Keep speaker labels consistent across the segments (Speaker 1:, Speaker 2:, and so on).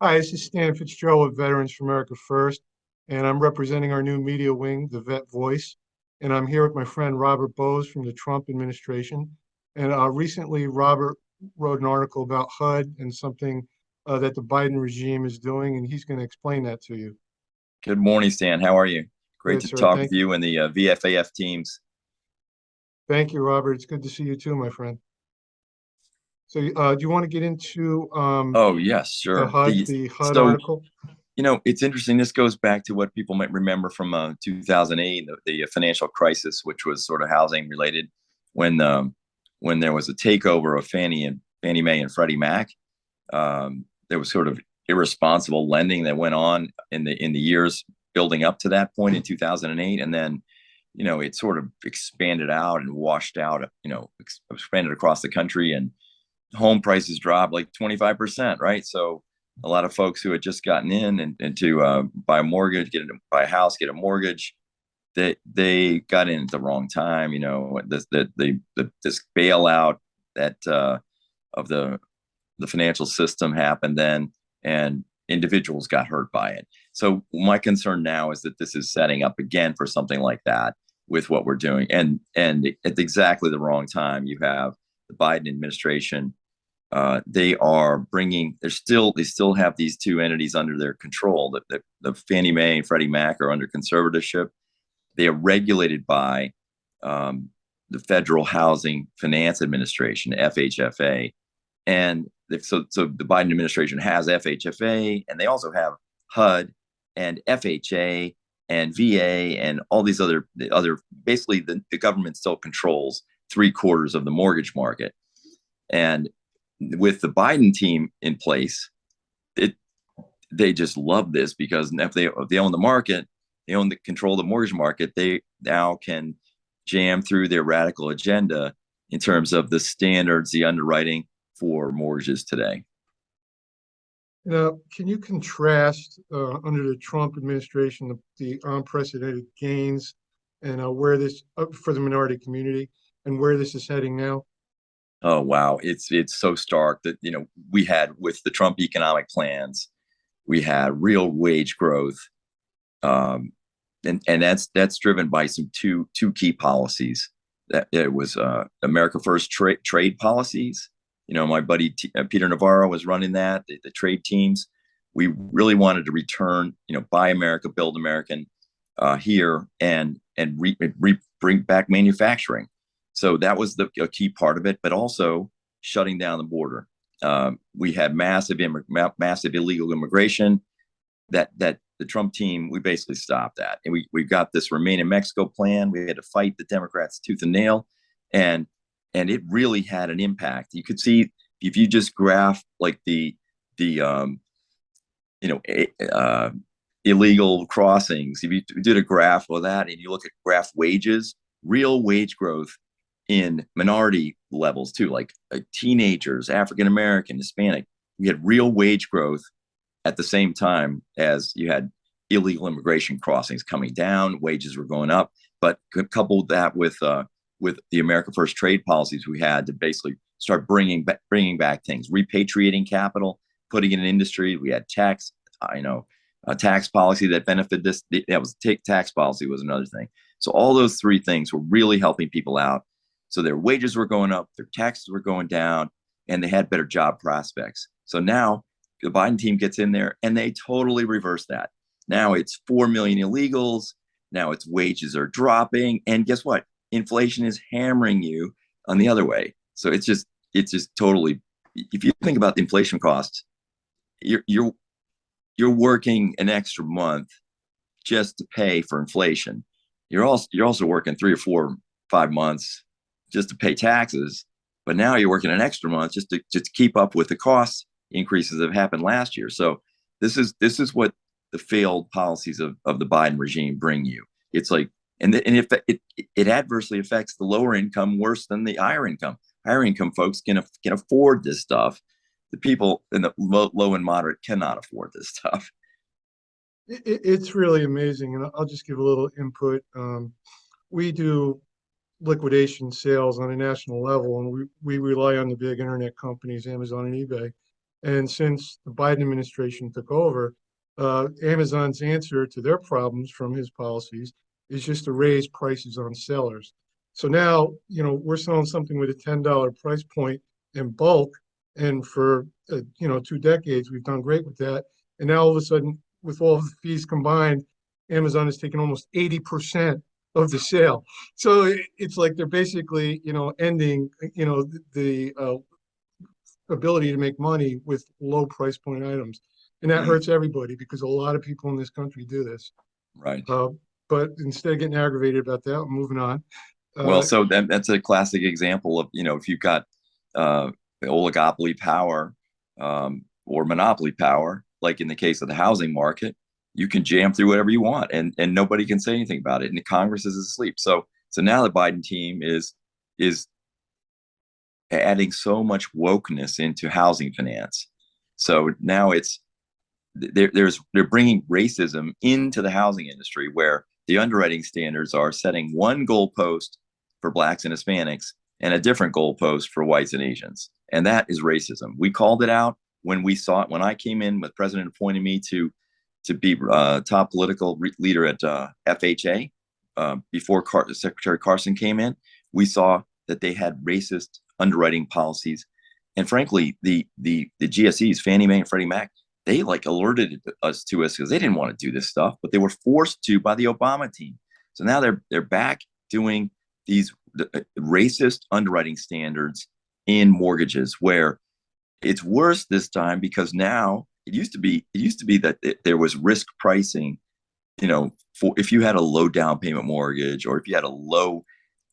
Speaker 1: Hi, this is Stan Fitzgerald with Veterans for America First, and I'm representing our new media wing, the Vet Voice. And I'm here with my friend Robert BOWES from the Trump administration. And recently, Robert wrote an article about HUD and something that the Biden regime is doing, and he's going to explain that to you.
Speaker 2: Good morning, Stan. How are you? Great
Speaker 1: Good,
Speaker 2: to
Speaker 1: sir.
Speaker 2: talk with
Speaker 1: Thank you.
Speaker 2: you and the VFAF teams.
Speaker 1: Thank you, Robert. It's good to see you too, my friend. So, do you want to get into
Speaker 2: Oh, yes, sure.
Speaker 1: The HUD
Speaker 2: So,
Speaker 1: article?
Speaker 2: it's interesting. This goes back to what people might remember from 2008, the financial crisis, which was sort of housing related, when when there was a takeover of Fannie Mae and Freddie Mac. There was sort of irresponsible lending that went on in the years building up to that point in 2008, and then it sort of expanded out and washed out, expanded across the country, and home prices dropped like 25%, right? So a lot of folks who had just gotten in and to buy a mortgage, buy a house, get a mortgage, they got in at the wrong time. This bailout that of the financial system happened then, and individuals got hurt by it. So my concern now is that this is setting up again for something like that with what we're doing, and at exactly the wrong time. You have the Biden administration. They still have these two entities under their control. The Fannie Mae and Freddie Mac are under conservatorship. They are regulated by the Federal Housing Finance Administration, FHFA, and so the Biden administration has FHFA, and they also have HUD and FHA and VA and all these other. Basically, the government still controls three-quarters of the mortgage market. And with the Biden team in place, they just love this, because if they own the market, they own the control of the mortgage market. They now can jam through their radical agenda in terms of the standards, the underwriting for mortgages today.
Speaker 1: Now, can you contrast under the Trump administration the unprecedented gains and where this for the minority community and where this is heading now?
Speaker 2: Oh wow, it's so stark that we had, with the Trump economic plans, we had real wage growth, um, and that's driven by some two key policies. That it was America First trade policies. My buddy Peter Navarro was running that, the trade teams. We really wanted to return, buy America, build American here, and bring back manufacturing. So that was a key part of it, but also shutting down the border. We had massive illegal immigration. That the Trump team, we basically stopped that, and we got this Remain in Mexico plan. We had to fight the Democrats tooth and nail, and it really had an impact. You could see, if you just graph like the you know illegal crossings. If you did a graph of that and you look at graph wages, real wage growth in minority levels too, like teenagers, African American, Hispanic, we had real wage growth at the same time as you had illegal immigration crossings coming down. Wages were going up, but coupled that with the America First trade policies we had to basically start bringing back things, repatriating capital, putting it in industry. We had tax policy that benefited this. That was tax policy was another thing. So all those three things were really helping people out. So their wages were going up, their taxes were going down, and they had better job prospects. So now the Biden team gets in there and they totally reverse that. Now it's 4 million illegals. Now its wages are dropping. And guess what? Inflation is hammering you on the other way. So it's just totally, if you think about the inflation costs, you're working an extra month just to pay for inflation. You're also working 3 or 4, 5 months just to pay taxes. But now you're working an extra month just to keep up with the cost increases that happened last year. So this is what the failed policies of the Biden regime bring you. It's like, and if it adversely affects the lower income worse than the higher income. Higher income folks can afford this stuff. The people in the low and moderate cannot afford this stuff.
Speaker 1: It's really amazing, and I'll just give a little input. We do liquidation sales on a national level, and we rely on the big internet companies, Amazon and eBay. And since the Biden administration took over, Amazon's answer to their problems from his policies is just to raise prices on sellers. So now, we're selling something with a $10 price point in bulk. And for, 2 decades, we've done great with that. And now all of a sudden, with all of the fees combined, Amazon has taken almost 80% of the sale. So it's like they're basically, ending, the ability to make money with low price point items. And that hurts everybody because a lot of people in this country do this.
Speaker 2: Right.
Speaker 1: Uh, but instead of getting aggravated about that, I'm moving on.
Speaker 2: Well,
Speaker 1: Uh,
Speaker 2: so that's a classic example of, if you've got oligopoly power or monopoly power, like in the case of the housing market, you can jam through whatever you want, and nobody can say anything about it. And the Congress is asleep. So now the Biden team is adding so much wokeness into housing finance. So now they're bringing racism into the housing industry, where the underwriting standards are setting one goalpost for blacks and Hispanics and a different goalpost for whites and Asians. And that is racism. We called it out when we saw it, when I came in, when the president appointed me to be top political leader at FHA, before Secretary Carson came in. We saw that they had racist underwriting policies. And frankly, the GSEs, Fannie Mae and Freddie Mac, they like alerted us because they didn't want to do this stuff, but they were forced to by the Obama team. So now they're back doing these racist underwriting standards in mortgages, where it's worse this time because now it used to be that there was risk pricing, for if you had a low down payment mortgage, or if you had a low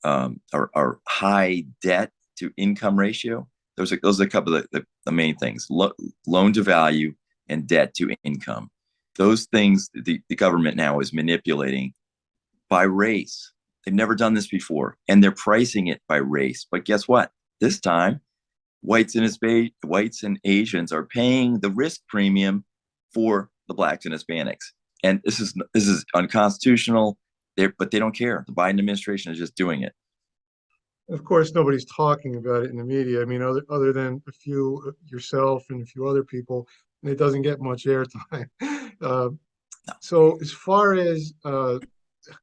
Speaker 2: or high debt to income ratio. Those are a couple of the main things: loan to value and debt to income. Those things the government now is manipulating by race. They've never done this before, and they're pricing it by race. But guess what? This time, whites and Asians are paying the risk premium for the blacks and Hispanics, and this is unconstitutional. But they don't care. The Biden administration is just doing it.
Speaker 1: of course, nobody's talking about it in the media. I mean, other than a few, yourself and a few other people, and it doesn't get much airtime. Uh, so as far as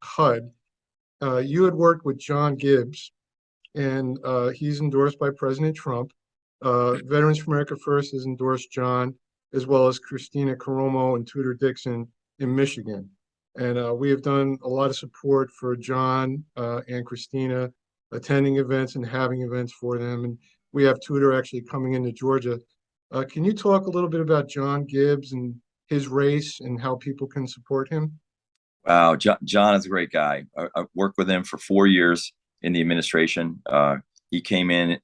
Speaker 1: HUD, you had worked with John Gibbs, and he's endorsed by President Trump. Veterans for America First has endorsed John, as well as Christina Carromo and Tudor Dixon in Michigan. And we have done a lot of support for John and Christina, attending events and having events for them. And we have Tudor actually coming into Georgia. Can you talk a little bit about John Gibbs and his race and how people can support him?
Speaker 2: Wow, John is a great guy. I worked with him for 4 years in the administration. He came in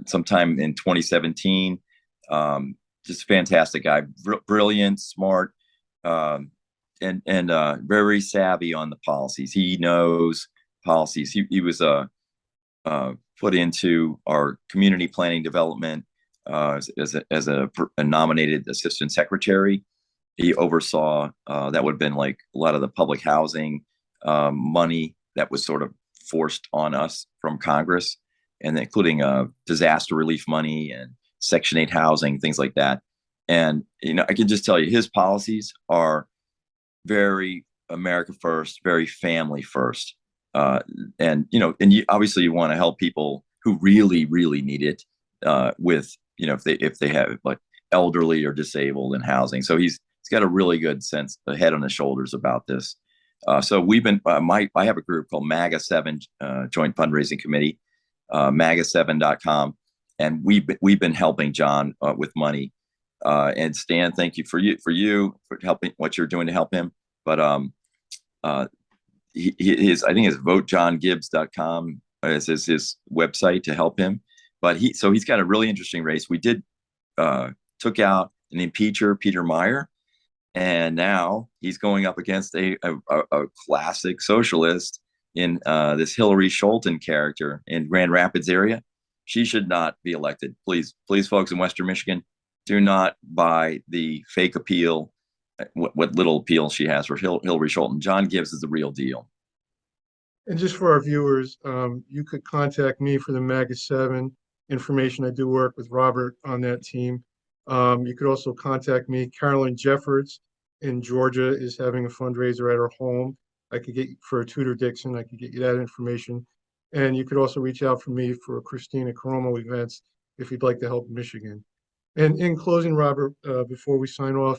Speaker 2: sometime in 2017. Just a fantastic guy, brilliant, smart, and very savvy on the policies. He knows policies. He was put into our community planning development as a nominated assistant secretary. He oversaw that would have been like a lot of the public housing money that was sort of forced on us from Congress, and including disaster relief money and Section 8 housing, things like that. And I can just tell you, his policies are very America first, very family first. And obviously you want to help people who really, really need it with if they have like elderly or disabled in housing. So he's got a really good sense, a head on his shoulders about this. So we've been, I have a group called MAGA7 Joint Fundraising Committee, MAGA7.com. And we've been helping John with money. And Stan, thank you for helping what you're doing to help him. But I think it's votejohngibbs.com is his website to help him. But he's got a really interesting race. We took out an impeacher, Peter Meyer, and now he's going up against a classic socialist in this Hillary Scholten character in Grand Rapids area. She should not be elected. Please, folks in Western Michigan, do not buy the fake appeal, what little appeal she has for Hillary Scholten. John Gibbs is the real deal.
Speaker 1: And just for our viewers, you could contact me for the MAGA 7 information. I do work with Robert on that team. You could also contact me. Carolyn Jeffords in Georgia is having a fundraiser at her home. I could get for a Tudor Dixon. I could get you that information. And you could also reach out for me for Christina Coromo events if you'd like to help Michigan. And in closing, Robert, before we sign off,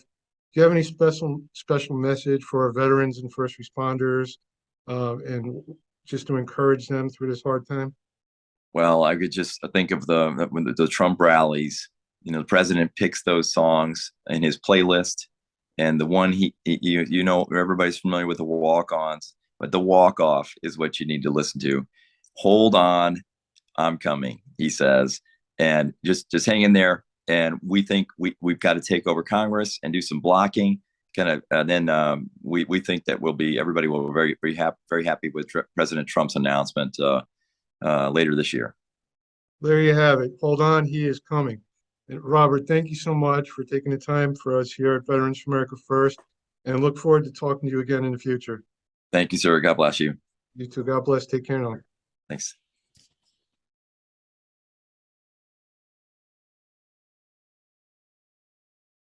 Speaker 1: do you have any special message for our veterans and first responders, and just to encourage them through this hard time?
Speaker 2: Well, I could just think of when the Trump rallies. The president picks those songs in his playlist, and the one everybody's familiar with the walk-ons, but the walk-off is what you need to listen to. Hold on, I'm coming, he says, and just hang in there. And we think we've got to take over Congress and do some blocking, kind of, and then we think that everybody will be very happy with President Trump's announcement later this year.
Speaker 1: There you have it. Hold on, he is coming. And Robert, thank you so much for taking the time for us here at Veterans for America First, and look forward to talking to you again in the future.
Speaker 2: Thank you, sir. God bless you.
Speaker 1: You too. God bless. Take care now.
Speaker 2: Thanks.